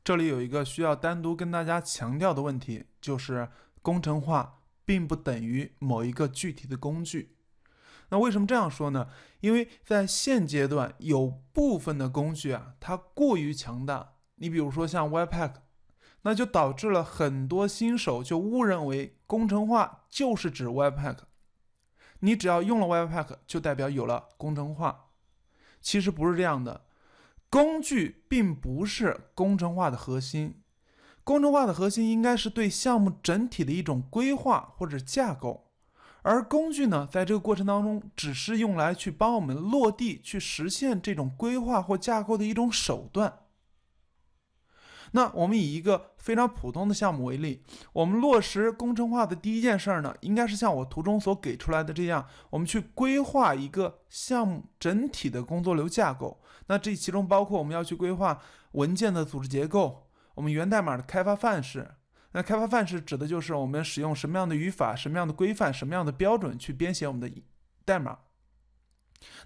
这里有一个需要单独跟大家强调的问题，就是工程化并不等于某一个具体的工具。那为什么这样说呢？因为在现阶段有部分的工具它过于强大。你比如说像 Webpack， 那就导致了很多新手就误认为工程化就是指 Webpack， 你只要用了 Webpack 就代表有了工程化。其实不是这样的，工具并不是工程化的核心，工程化的核心应该是对项目整体的一种规划或者架构，而工具呢，在这个过程当中只是用来去帮我们落地去实现这种规划或架构的一种手段。那我们以一个非常普通的项目为例，我们落实工程化的第一件事呢，应该是像我图中所给出来的这样，我们去规划一个项目整体的工作流架构。那这其中包括我们要去规划文件的组织结构，我们源代码的开发范式。那开发范式指的就是我们使用什么样的语法、什么样的规范、什么样的标准去编写我们的代码。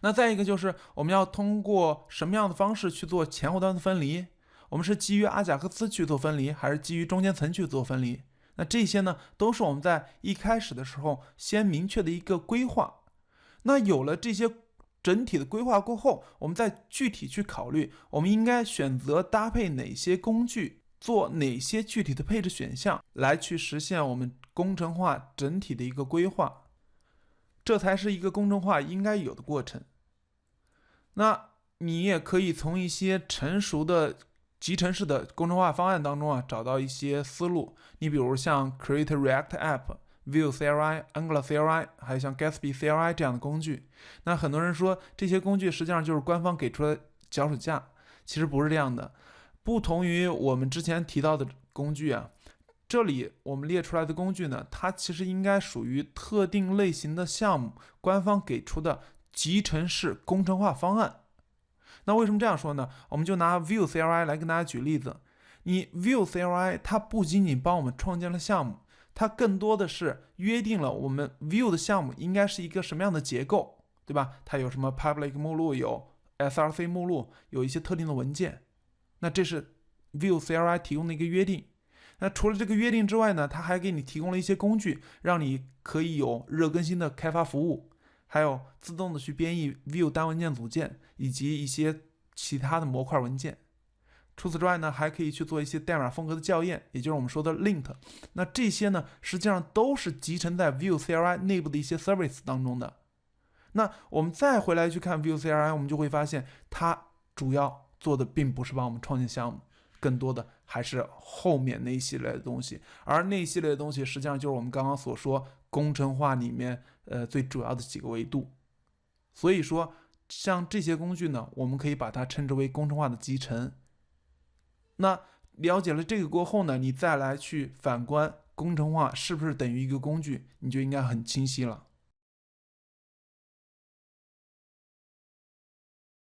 那再一个就是我们要通过什么样的方式去做前后端的分离，我们是基于阿贾克斯去做分离，还是基于中间层去做分离？那这些呢，都是我们在一开始的时候先明确的一个规划。那有了这些整体的规划过后，我们再具体去考虑，我们应该选择搭配哪些工具，做哪些具体的配置选项，来去实现我们工程化整体的一个规划。这才是一个工程化应该有的过程。那你也可以从一些成熟的集成式的工程化方案当中找到一些思路。你比如像 Create React App、Vue CLI、Angular CLI， 还有像 Gatsby CLI 这样的工具。那很多人说这些工具实际上就是官方给出的脚手架，其实不是这样的。不同于我们之前提到的工具这里我们列出来的工具呢，它其实应该属于特定类型的项目官方给出的集成式工程化方案。那为什么这样说呢？我们就拿 Vue CLI 来跟大家举例子。你 Vue CLI 它不仅仅帮我们创建了项目，它更多的是约定了我们 Vue 的项目应该是一个什么样的结构，对吧？它有什么 public 目录，有 src 目录，有一些特定的文件。那这是 Vue CLI 提供的一个约定。那除了这个约定之外呢，它还给你提供了一些工具，让你可以有热更新的开发服务，还有自动的去编译 Vue 单文件组件，以及一些其他的模块文件。除此之外呢，还可以去做一些代码风格的校验，也就是我们说的 lint。那这些呢，实际上都是集成在 Vue CLI 内部的一些 service 当中的。那我们再回来去看 Vue CLI， 我们就会发现它主要做的并不是帮我们创建项目，更多的还是后面那一系列的东西。而那一系列的东西实际上就是我们刚刚所说工程化里面最主要的几个维度。所以说像这些工具呢，我们可以把它称之为工程化的集成。那了解了这个过后呢，你再来去反观工程化是不是等于一个工具，你就应该很清晰了。